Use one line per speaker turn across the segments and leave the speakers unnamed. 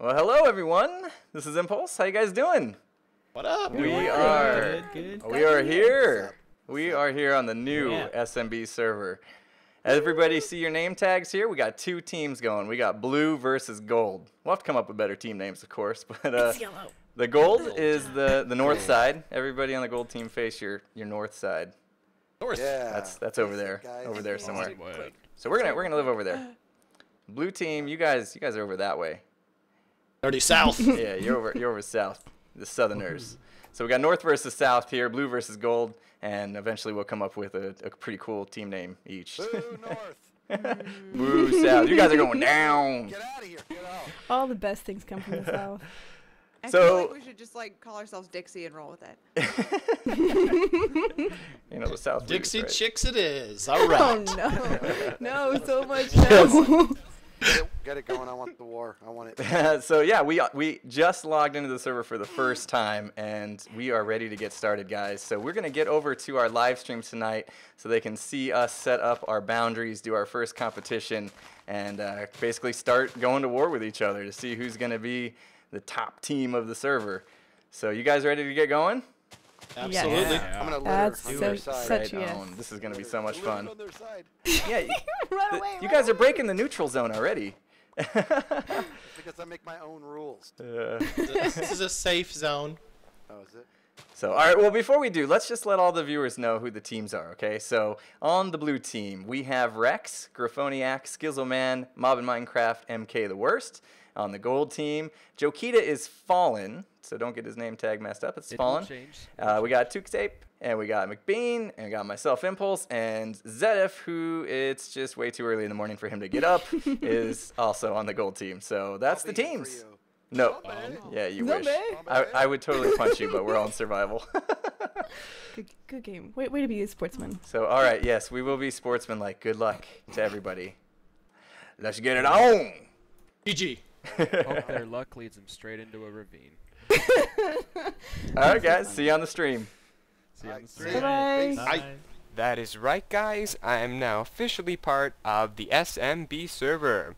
Well, hello everyone. This is Impulse. How you guys doing?
What up?
We are here. We are here on the new SMB server. Everybody see your name tags here? We got two teams going. We got blue versus gold. We'll have to come up with better team names, of course. But
It's yellow.
the gold is the north side. Everybody on the gold team face your north side.
North.
Yeah.
That's over there somewhere. So we're gonna live over there. Blue team, you guys are over that way.
Already south.
Yeah, you're over south, the southerners. So we got north versus south here, blue versus gold, and eventually we'll come up with a pretty cool team name each.
Boo north.
Boo south. You guys are going down.
Get out of here. Get out.
All the best things come from the south.
I
So-
feel like we should just like call ourselves Dixie and roll with it.
You know the south.
Dixie
roots,
Chicks it is. All
Oh
right.
no, no, so much no.
Get it going. I want the war. I want it.
right? So yeah, we just logged into the server for the first time, and we are ready to get started, guys. So we're gonna get over to our live stream tonight, so they can see us set up our boundaries, do our first competition, and basically start going to war with each other to see who's gonna be the top team of the server. So you guys ready to get going?
Absolutely.
I'm gonna litter
That's
on
so-
their side.
such
Right
yes.
on. This is gonna be so much
Litter
fun.
on their side.
Yeah,
Run away,
you
run
guys are
away.
breaking the neutral zone already.
Because I make my own rules.
This is a safe zone.
Oh, is it?
So, all right, well, before we do, let's just let all the viewers know who the teams are, okay? So, on the blue team, we have Rex, Graphoniac, Skizzleman, Mob in Minecraft, MK the Worst. On the gold team, Jokita is Fallen, so don't get his name tag messed up. It's Fallen. We got Took Tape, and we got McBean, and we got myself, Impulse, and Zedif, who it's just way too early in the morning for him to get up, is also on the gold team. So that's
I'll
the
be here for
teams.
you.
No.
Zombie.
Yeah, you
Zombie.
wish. I would totally punch you, but we're all in survival.
Good game. Way to be a sportsman.
So, all right, yes, we will be sportsmanlike. Good luck to everybody. Let's get it on.
GG.
Hope their luck leads them straight into a ravine.
All right, guys, see you on the stream.
See you on the
Alright,
stream.
Bye-bye.
I
That is right, guys. I am now officially part of the SMB server.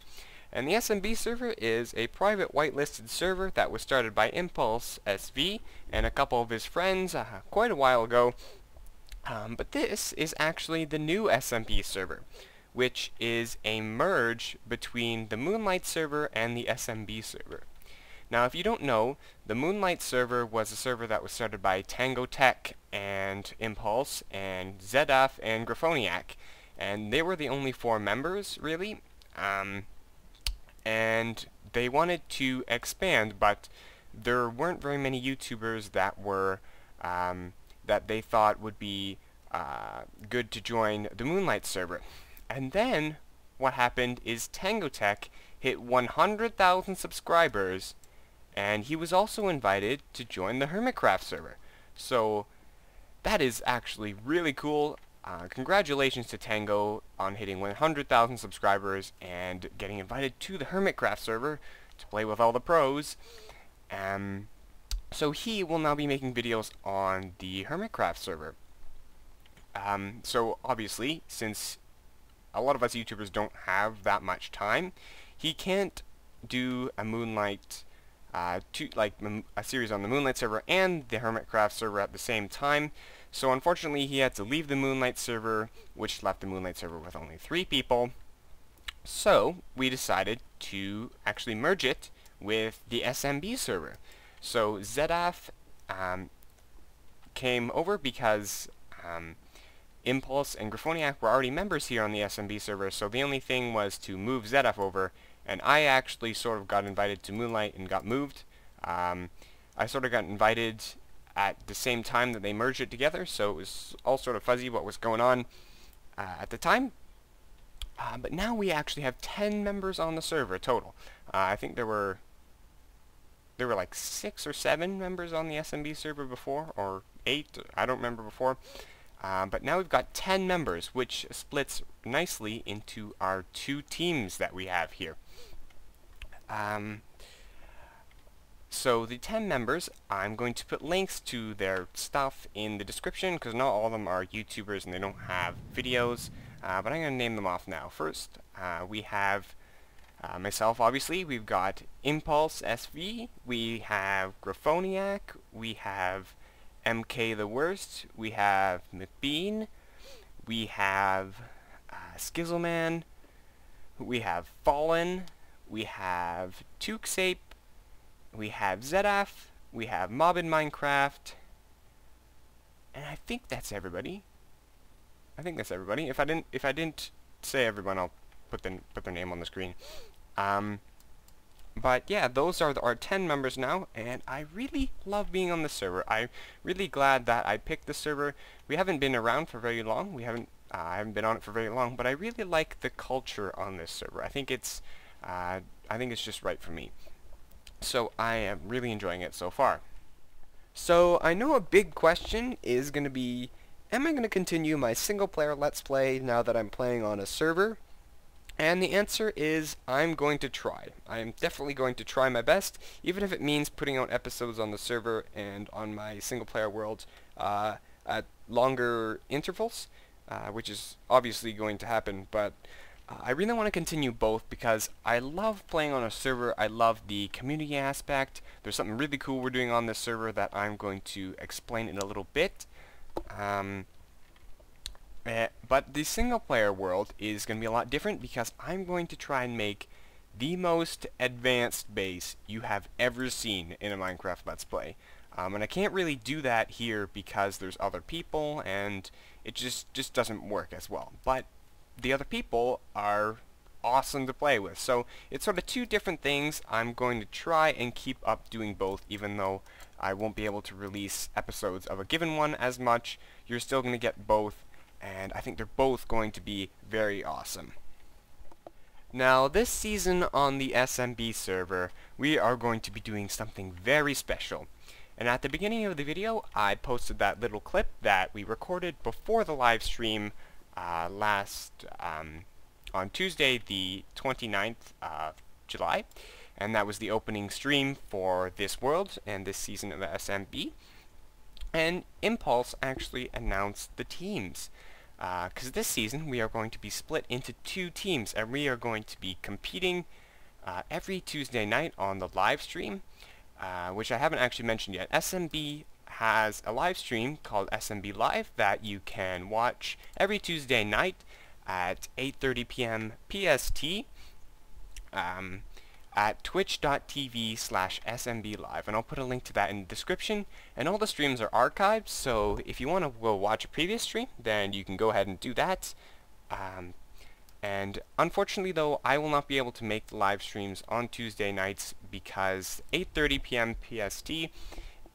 And the SMB server is a private whitelisted server that was started by Impulse SV and a couple of his friends quite a while ago. But this is actually the new SMB server, which is a merge between the Moonlight server and the SMB server. Now, if you don't know, the Moonlight server was a server that was started by Tango Tech and Impulse and Zedaf and Graphoniac, and they were the only 4 members, really. And they wanted to expand, but there weren't very many YouTubers that were that they thought would be good to join the Moonlight server. And then what happened is Tango Tech hit 100,000 subscribers, and he was also invited to join the Hermitcraft server. So that is actually really cool. Congratulations to Tango on hitting 100,000 subscribers and getting invited to the Hermitcraft server to play with all the pros. So he will now be making videos on the Hermitcraft server. So obviously, since a lot of us YouTubers don't have that much time, he can't do a Moonlight, a series on the Moonlight server and the Hermitcraft server at the same time. So unfortunately, he had to leave the Moonlight server, which left the Moonlight server with only 3 people. So we decided to actually merge it with the SMB server. So Zedaf came over because Impulse and Graphoniac were already members here on the SMB server, so the only thing was to move Zedaf over, and I actually sort of got invited to Moonlight and got moved. I sort of got invited at the same time that they merged it together, so it was all sort of fuzzy what was going on at the time. But now we actually have 10 members on the server total. I think there were like 6 or 7 members on the SMB server before, or 8, I don't remember before. But now we've got 10 members, which splits nicely into our 2 teams that we have here. So the 10 members, I'm going to put links to their stuff in the description, because not all of them are YouTubers and they don't have videos, but I'm going to name them off now. First, we have Myself, obviously, we've got Impulse SV, we have Graphoniac, we have MK the Worst, we have McBean, we have Skizzleman, we have Fallen, we have Tukesape, we have Zedaf, we have Mob in Minecraft, and I think that's everybody. If I didn't say everyone, I'll put their name on the screen. But yeah, those are our 10 members now, and I really love being on the server. I'm really glad that I picked the server. We haven't been around for very long. I haven't been on it for very long, but I really like the culture on this server. I think it's just right for me. So I am really enjoying it so far. So I know a big question is going to be, am I going to continue my single player Let's Play now that I'm playing on a server? And the answer is, I'm going to try. I am definitely going to try my best, even if it means putting out episodes on the server and on my single player world at longer intervals, which is obviously going to happen, but I really want to continue both because I love playing on a server. I love the community aspect. There's something really cool we're doing on this server that I'm going to explain in a little bit. But the single player world is going to be a lot different because I'm going to try and make the most advanced base you have ever seen in a Minecraft Let's Play. And I can't really do that here because there's other people and it just doesn't work as well. But the other people are awesome to play with. So it's sort of two different things. I'm going to try and keep up doing both, even though I won't be able to release episodes of a given one as much. You're still going to get both, and I think they're both going to be very awesome. Now, this season on the SMB server, we are going to be doing something very special. And at the beginning of the video, I posted that little clip that we recorded before the live stream on Tuesday the 29th of July, and that was the opening stream for this world and this season of the SMB. And Impulse actually announced the teams, because this season we are going to be split into 2 teams, and we are going to be competing every Tuesday night on the live stream, which I haven't actually mentioned yet. SMB has a live stream called SMB Live that you can watch every Tuesday night at 8:30 p.m. PST at twitch.tv/SMB Live, and I'll put a link to that in the description. And all the streams are archived, so if you want to go watch a previous stream, then you can go ahead and do that. And unfortunately though, I will not be able to make the live streams on Tuesday nights because 8:30 p.m. PST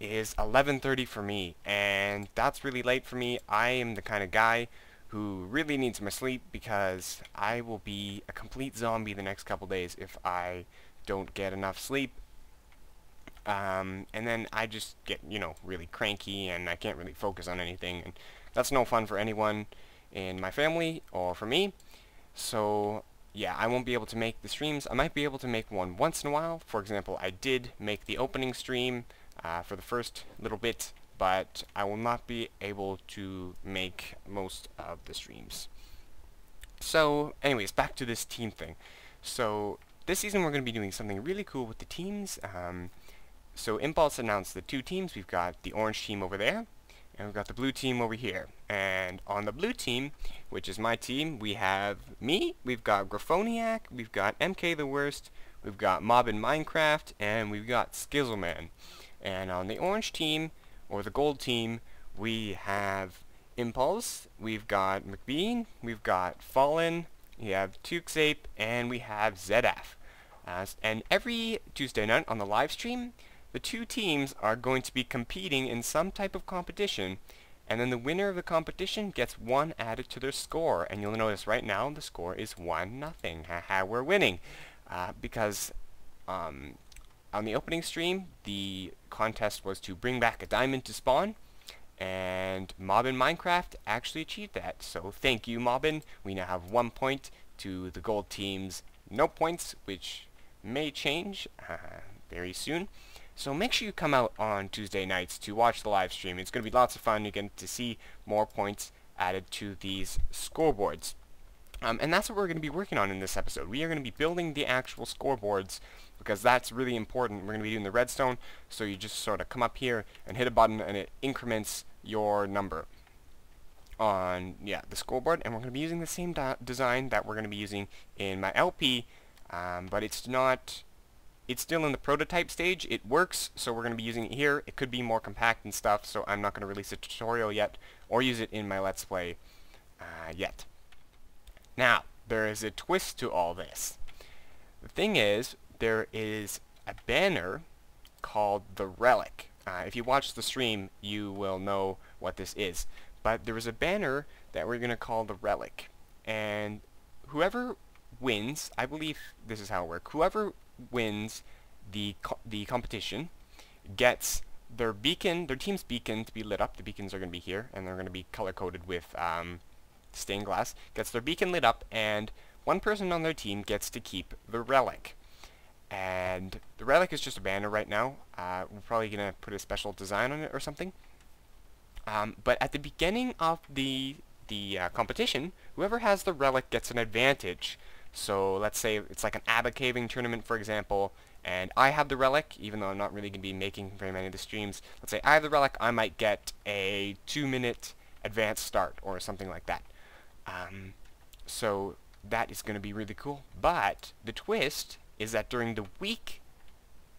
is 11:30 for me, and that's really late for me. I am the kind of guy who really needs my sleep because I will be a complete zombie the next couple days if I don't get enough sleep. And then I just get, really cranky and I can't really focus on anything, and that's no fun for anyone in my family or for me. So yeah, I won't be able to make the streams. I might be able to make one once in a while. For example, I did make the opening stream for the first little bit, but I will not be able to make most of the streams. So anyways, back to this team thing. So this season we're going to be doing something really cool with the teams. So Impulse announced the 2 teams. We've got the orange team over there, and we've got the blue team over here. And on the blue team, which is my team, we have me, we've got Graphoniac, we've got MK the Worst, we've got Mob in Minecraft, and we've got Skizzleman. And on the orange team, or the gold team, we have Impulse, we've got McBean, we've got Fallen, we have Tukesape, and we have Zedaf. And every Tuesday night on the live stream, the 2 teams are going to be competing in some type of competition, and then the winner of the competition gets 1 added to their score. And you'll notice right now the score is 1-0. Haha, we're winning. Because on the opening stream, the contest was to bring back a diamond to spawn, and Mob in Minecraft actually achieved that. So thank you, Mobbin. We now have 1 point to the gold team's no points, which may change very soon. So make sure you come out on Tuesday nights to watch the live stream. It's going to be lots of fun. You get to see more points added to these scoreboards. And that's what we're going to be working on in this episode. We are going to be building the actual scoreboards because that's really important. We're going to be doing the redstone, so you just sort of come up here and hit a button and it increments your number on the scoreboard. And we're going to be using the same design that we're going to be using in my LP, but it's still in the prototype stage. It works, so we're going to be using it here. It could be more compact and stuff, so I'm not going to release a tutorial yet or use it in my Let's Play yet. Now, there is a twist to all this. The thing is, there is a banner called the Relic. If you watch the stream, you will know what this is. But there is a banner that we're going to call the Relic. And whoever wins, I believe this is how it works, whoever wins the competition gets their team's beacon to be lit up. The beacons are going to be here, and they're going to be color-coded with stained glass, gets their beacon lit up, and one person on their team gets to keep the Relic. And the Relic is just a banner right now. We're probably going to put a special design on it or something. But at the beginning of the competition, whoever has the Relic gets an advantage. So let's say it's like an ABBA caving tournament, for example, and I have the Relic, even though I'm not really going to be making very many of the streams. Let's say I have the Relic, I might get a 2-minute advanced start or something like that. So that is going to be really cool. But the twist is that during the week,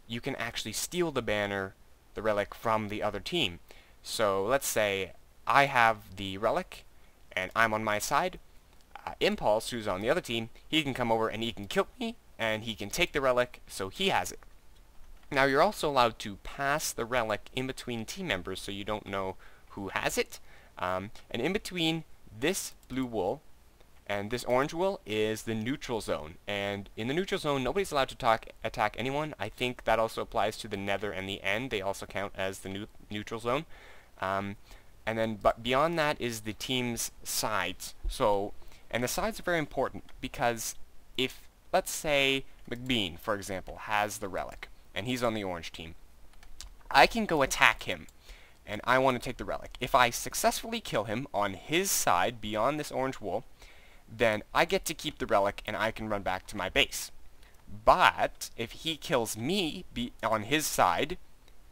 you can actually steal the banner, the Relic, from the other team. So let's say I have the Relic, and I'm on my side. Impulse, who's on the other team, he can come over and he can kill me, and he can take the Relic, so he has it. Now, you're also allowed to pass the Relic in between team members, so you don't know who has it. And in between this blue wool and this orange wool is the neutral zone. And in the neutral zone, nobody's allowed to attack anyone. I think that also applies to the nether and the end. They also count as the neutral zone. But beyond that is the team's sides. And the sides are very important because if, let's say, McBean, for example, has the Relic and he's on the orange team, I can go attack him. And I want to take the Relic. If I successfully kill him on his side beyond this orange wool, then I get to keep the Relic and I can run back to my base. But if he kills me on his side,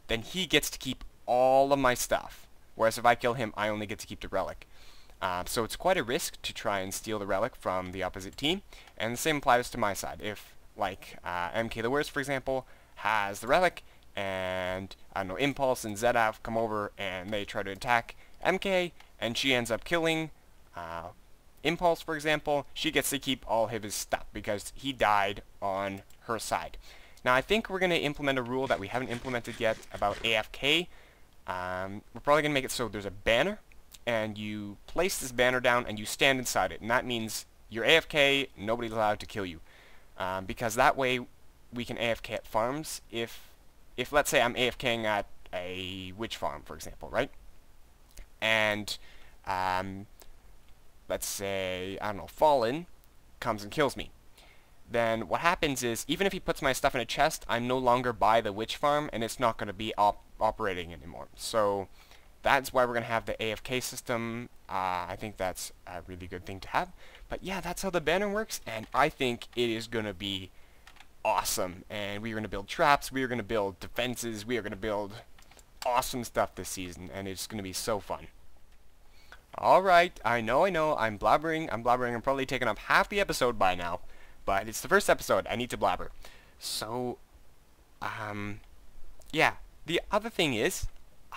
then he gets to keep all of my stuff. Whereas if I kill him, I only get to keep the Relic. So it's quite a risk to try and steal the Relic from the opposite team. And the same applies to my side. If, like, MK the Worst, for example, has the Relic, and, I don't know, Impulse and ZF come over and they try to attack MK, and she ends up killing Impulse, for example, she gets to keep all of his stuff because he died on her side. Now, I think we're going to implement a rule that we haven't implemented yet about AFK. We're probably going to make it so there's a banner, and you place this banner down and you stand inside it, and that means you're AFK, nobody's allowed to kill you. Because that way we can AFK at farms if let's say I'm AFKing at a witch farm, for example, right? And let's say, I don't know, Fallen comes and kills me. Then what happens is, even if he puts my stuff in a chest, I'm no longer by the witch farm, and it's not going to be operating anymore. So that's why we're going to have the AFK system. I think that's a really good thing to have. But yeah, that's how the banner works, and I think it is going to be awesome. And we're going to build traps, we're going to build defenses, we are going to build awesome stuff this season, and it's going to be so fun. Alright, I know, I'm blabbering, I'm probably taking up half the episode by now, but it's the first episode, I need to blabber. So, yeah, the other thing is,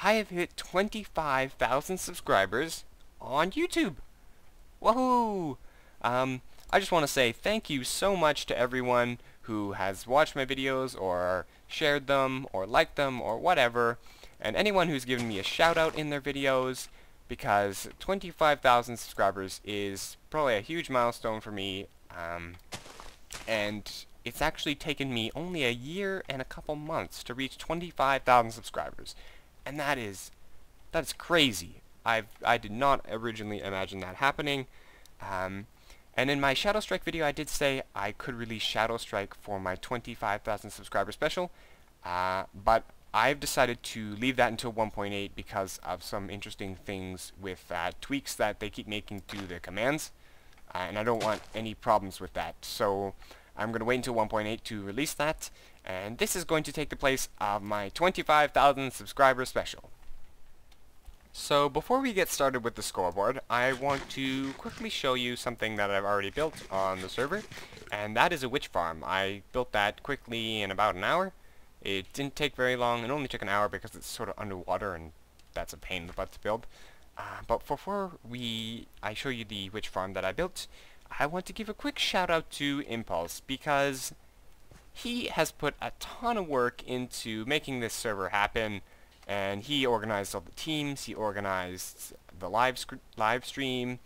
I have hit 25,000 subscribers on YouTube. Woohoo! I just want to say thank you so much to everyone who has watched my videos, or shared them, or liked them, or whatever, and anyone who's given me a shout out in their videos, because 25,000 subscribers is probably a huge milestone for me, and it's actually taken me only a year and a couple months to reach 25,000 subscribers, and that's crazy. I did not originally imagine that happening. And in my Shadow Strike video, I did say I could release Shadow Strike for my 25,000 subscriber special, but I've decided to leave that until 1.8 because of some interesting things with tweaks that they keep making to the commands. and I don't want any problems with that. So I'm going to wait until 1.8 to release that, and this is going to take the place of my 25,000 subscriber special. So before we get started with the scoreboard, I want to quickly show you something that I've already built on the server, and that is a witch farm. I built that quickly in about an hour. It didn't take very long. It only took an hour because it's sort of underwater, and that's a pain in the butt to build. But before I show you the witch farm that I built, I want to give a quick shout out to Impulse, because he has put a ton of work into making this server happen, and he organized all the teams, he organized the live stream,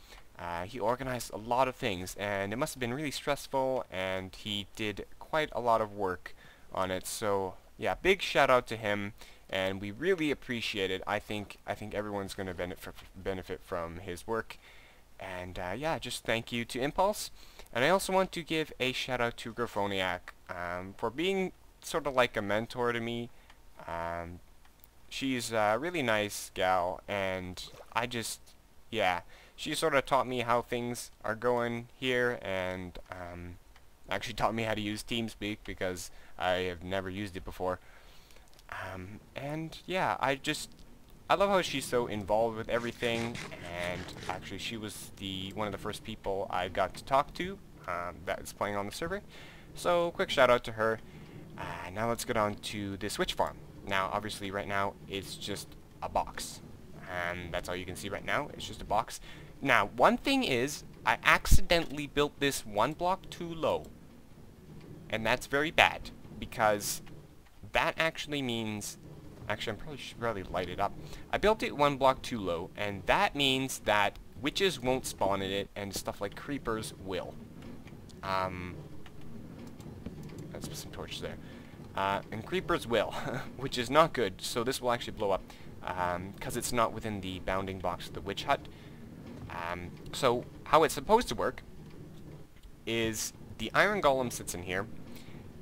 he organized a lot of things, and it must have been really stressful, and he did quite a lot of work on it. So yeah, big shout out to him, and we really appreciate it. I think everyone's going to benefit from his work, and yeah, just thank you to Impulse. And I also want to give a shout out to Grafoniac for being sort of like a mentor to me. She's a really nice gal, and yeah, she sort of taught me how things are going here, and actually taught me how to use TeamSpeak because I have never used it before. And yeah, I love how she's so involved with everything, and actually she was one of the first people I got to talk to that is playing on the server. So quick shout out to her. Now let's get on to this witch farm. Now obviously right now it's just a box, and that's all you can see right now. It's just a box. Now one thing is, I accidentally built this one block too low, and that's very bad, because that actually means, actually I should probably light it up. I built it one block too low, and that means that witches won't spawn in it, and stuff like creepers will. Let's put some torches there. And creepers will, which is not good, so this will actually blow up, because it's not within the bounding box of the witch hut. So how it's supposed to work is the iron golem sits in here,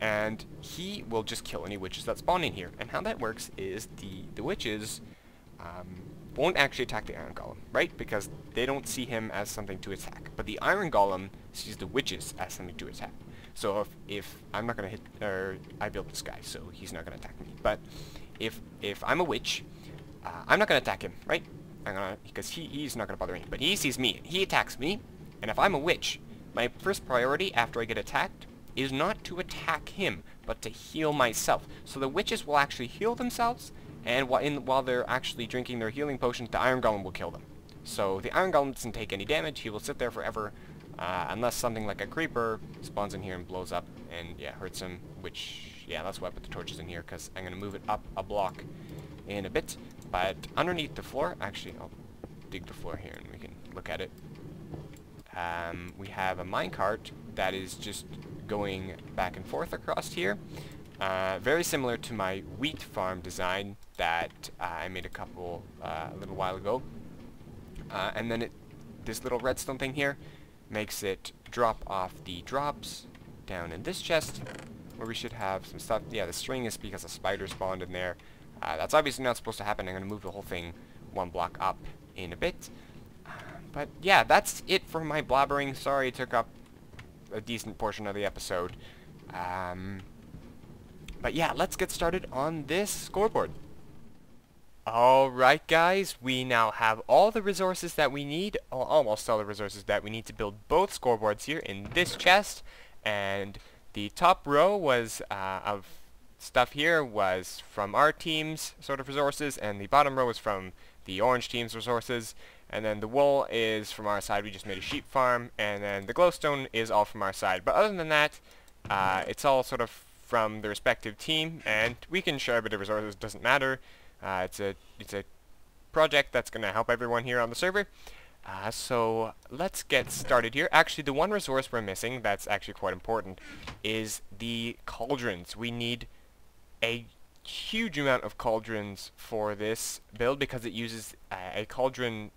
and he will just kill any witches that spawn in here. And how that works is the witches won't actually attack the iron golem, right? Because they don't see him as something to attack. But the iron golem sees the witches as something to attack. So if I'm not gonna hit, or I built this guy, so he's not gonna attack me. But if I'm a witch, I'm not gonna attack him, right? Because he's not gonna bother me. But he sees me, he attacks me, and if I'm a witch, my first priority after I get attacked is not to attack him, but to heal myself. So the witches will actually heal themselves, and while they're actually drinking their healing potions, the iron golem will kill them. So the iron golem doesn't take any damage. He will sit there forever, unless something like a creeper spawns in here and blows up and yeah, hurts him, which yeah, that's why I put the torches in here, because I'm going to move it up a block in a bit. But underneath the floor, actually I'll dig the floor here and we can look at it. We have a minecart that is just going back and forth across here. Very similar to my wheat farm design that I made a little while ago. And then this little redstone thing here makes it drop off the drops down in this chest, where we should have some stuff. Yeah, the string is because a spider spawned in there. That's obviously not supposed to happen. I'm going to move the whole thing one block up in a bit. But yeah, that's it for my blabbering. Sorry it took up a decent portion of the episode. But yeah, let's get started on this scoreboard. Alright guys, we now have all the resources that we need, almost all the resources that we need to build both scoreboards here in this chest. And the top row was of stuff here was from our team's sort of resources, and the bottom row was from the orange team's resources. And then the wool is from our side. We just made a sheep farm, and then the glowstone is all from our side. But other than that, it's all sort of from the respective team, and we can share a bit of resources, doesn't matter. It's a project that's going to help everyone here on the server. So let's get started here. Actually, the one resource we're missing that's actually quite important is the cauldrons. We need a huge amount of cauldrons for this build, because it uses a cauldron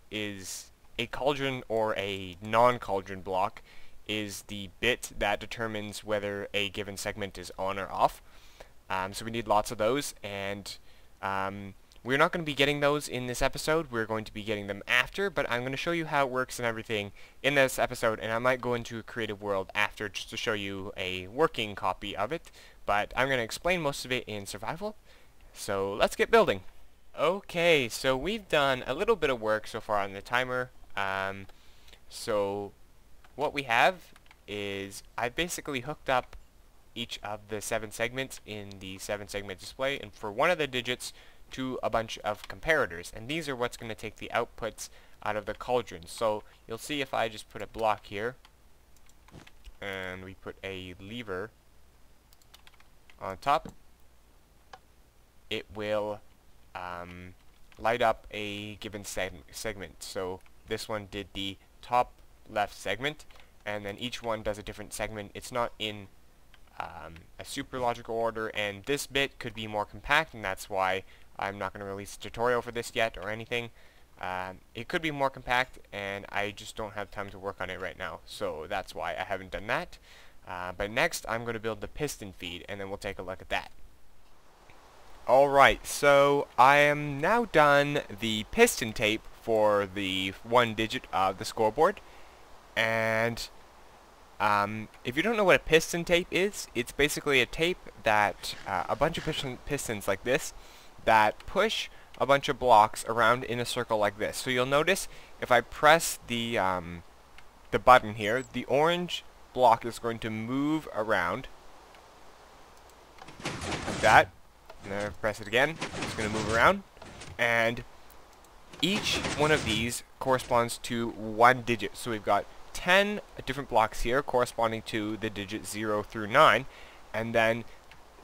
or a non-cauldron block is the bit that determines whether a given segment is on or off. So we need lots of those, and We're not going to be getting those in this episode. We're going to be getting them after, but I'm going to show you how it works and everything in this episode, and I might go into a creative world after just to show you a working copy of it, but I'm going to explain most of it in survival. So let's get building. Okay, so we've done a little bit of work so far on the timer. So what we have is I basically hooked up each of the 7 segments in the 7-segment display, and for one of the digits to a bunch of comparators, and these are what's going to take the outputs out of the cauldron. So you'll see if I just put a block here and we put a lever on top, it will light up a given segment. So this one did the top left segment, and then each one does a different segment. It's not in a super logical order, and this bit could be more compact, and that's why I'm not going to release a tutorial for this yet or anything. It could be more compact, and I just don't have time to work on it right now, so that's why I haven't done that. But next I'm going to build the piston feed, and then we'll take a look at that. Alright, so I am now done the piston tape for the 1 digit of the scoreboard, and if you don't know what a piston tape is, it's basically a tape that a bunch of pistons like this that push a bunch of blocks around in a circle like this. So you'll notice if I press the button here, the orange block is going to move around like that. And then I press it again, it's going to move around, and each one of these corresponds to 1 digit. So we've got 10 different blocks here corresponding to the digit 0 through 9, and then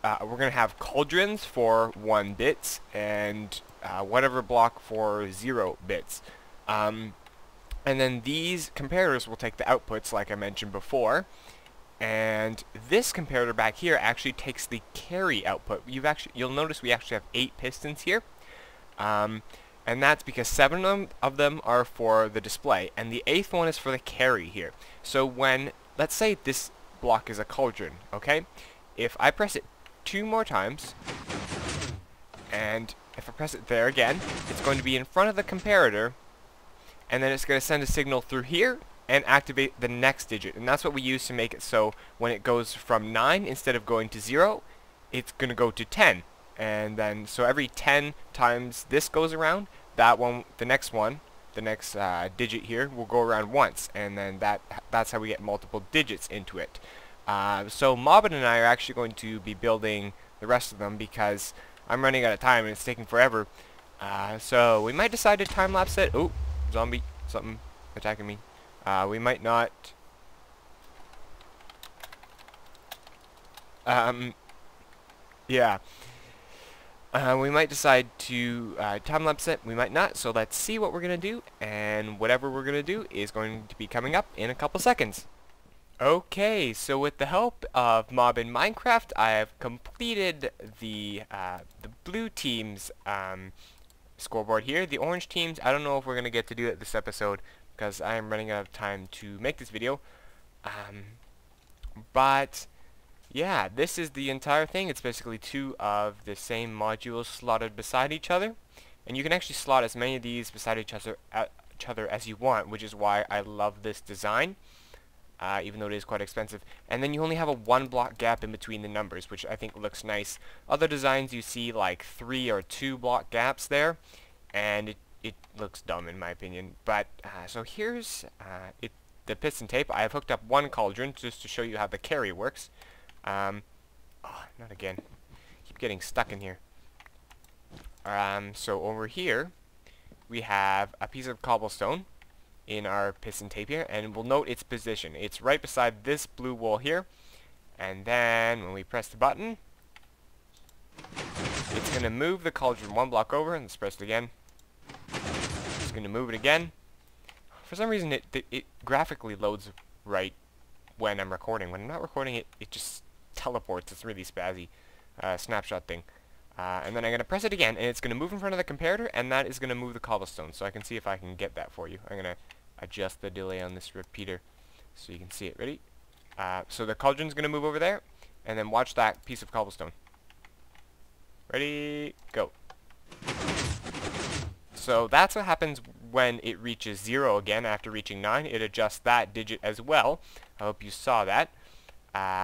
we're going to have cauldrons for 1 bits and whatever block for 0 bits. And then these comparators will take the outputs like I mentioned before, and this comparator back here actually takes the carry output. You'll notice we actually have 8 pistons here, and that's because 7 of them are for the display, and the 8th one is for the carry here. So when, let's say this block is a cauldron, okay? If I press it 2 more times, and if I press it there again, it's going to be in front of the comparator, and then it's going to send a signal through here and activate the next digit. And that's what we use to make it so when it goes from 9, instead of going to 0, it's going to go to 10. And then, so every 10 times this goes around, that one, the next digit here will go around once, and then that's how we get multiple digits into it. So Mobbin and I are actually going to be building the rest of them because I'm running out of time and it's taking forever. So we might decide to time-lapse it. Oh, zombie, something attacking me. We might not. Yeah. We might decide to time-lapse it, we might not, so let's see what we're going to do, and whatever we're going to do is going to be coming up in a couple seconds. Okay, so with the help of Mob in Minecraft, I have completed the blue team's scoreboard here. The orange teams, I don't know if we're going to get to do it this episode, because I am running out of time to make this video. But yeah, this is the entire thing. It's basically 2 of the same modules slotted beside each other, and you can actually slot as many of these beside each other as you want, which is why I love this design, even though it is quite expensive. And then you only have a 1 block gap in between the numbers, which I think looks nice. Other designs you see like 3 or 2 block gaps there, and it looks dumb in my opinion. But so here's the piston tape. I have hooked up 1 cauldron just to show you how the carry works. Oh, not again. Keep getting stuck in here. So over here we have a piece of cobblestone in our piston tape here, and we'll note its position. It's right beside this blue wall here, and then when we press the button, it's going to move the cauldron 1 block over, and let's press it again. It's going to move it again. For some reason it graphically loads right when I'm recording. When I'm not recording it just teleports. It's really spazzy snapshot thing. And then I'm going to press it again, and it's going to move in front of the comparator, and that is going to move the cobblestone. So I can see if I can get that for you. I'm going to adjust the delay on this repeater so you can see it. Ready? So the cauldron's going to move over there, and then watch that piece of cobblestone. Ready? Go. So that's what happens when it reaches 0 again after reaching 9. It adjusts that digit as well. I hope you saw that.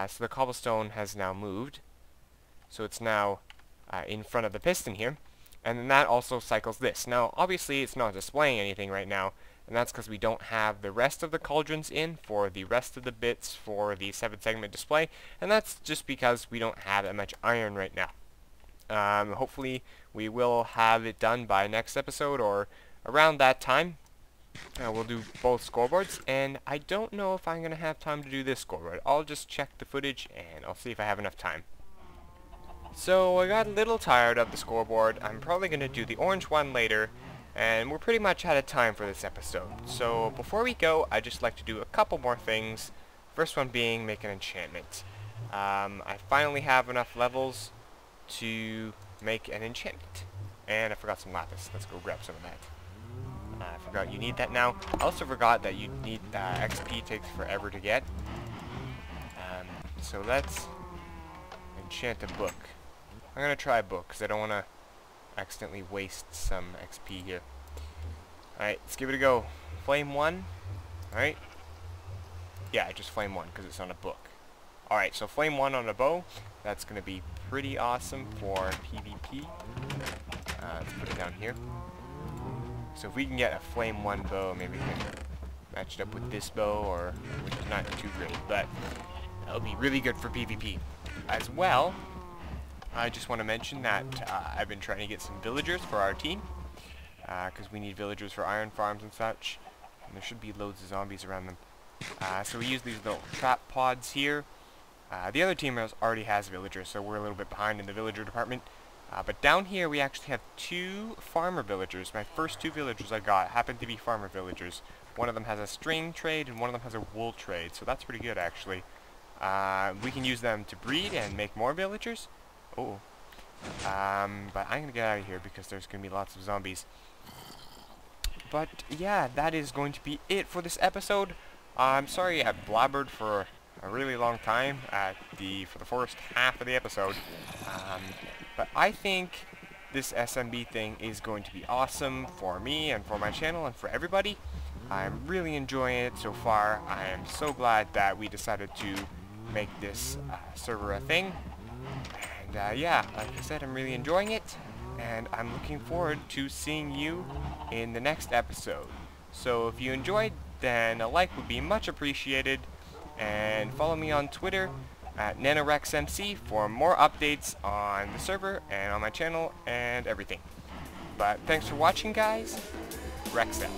So the cobblestone has now moved. So it's now in front of the piston here. And then that also cycles this. Now, obviously, it's not displaying anything right now. And that's because we don't have the rest of the cauldrons in for the rest of the bits for the 7-segment display. And that's just because we don't have that much iron right now. Hopefully, we will have it done by next episode or around that time. We'll do both scoreboards, and I don't know if I'm going to have time to do this scoreboard. I'll just check the footage, and I'll see if I have enough time. So, I got a little tired of the scoreboard. I'm probably going to do the orange one later, and we're pretty much out of time for this episode. So, before we go, I'd just like to do a couple more things. First one being make an enchantment. I finally have enough levels to make an enchantment. And I forgot some lapis. Let's go grab some of that. I forgot you need that now. I also forgot that you need XP takes forever to get. So let's enchant a book. I'm going to try a book because I don't want to accidentally waste some XP here. Alright, let's give it a go. Flame 1. Alright. Yeah, just flame 1 because it's on a book. Alright, so flame 1 on a bow. That's going to be pretty awesome for PvP. Let's put it down here. So if we can get a flame 1 bow, maybe we can match it up with this bow, or which is not too great, but that'll be really good for PvP. As well, I just want to mention that I've been trying to get some villagers for our team, because we need villagers for iron farms and such, and there should be loads of zombies around them. So we use these little trap pods here. The other team already has villagers, so we're a little bit behind in the villager department. But down here we actually have 2 farmer villagers. My first 2 villagers I got happen to be farmer villagers. One of them has a string trade and one of them has a wool trade, so that's pretty good actually. We can use them to breed and make more villagers. Oh. But I'm going to get out of here because there's going to be lots of zombies. But yeah, that is going to be it for this episode. I'm sorry I blabbered for a really long time for the first half of the episode. But I think this SMB thing is going to be awesome for me and for my channel and for everybody. I'm really enjoying it so far. I am so glad that we decided to make this server a thing. And yeah, like I said, I'm really enjoying it. And I'm looking forward to seeing you in the next episode. So if you enjoyed, then a like would be much appreciated. And follow me on Twitter at NanoRexMC for more updates on the server and on my channel and everything. But thanks for watching, guys. Rex out.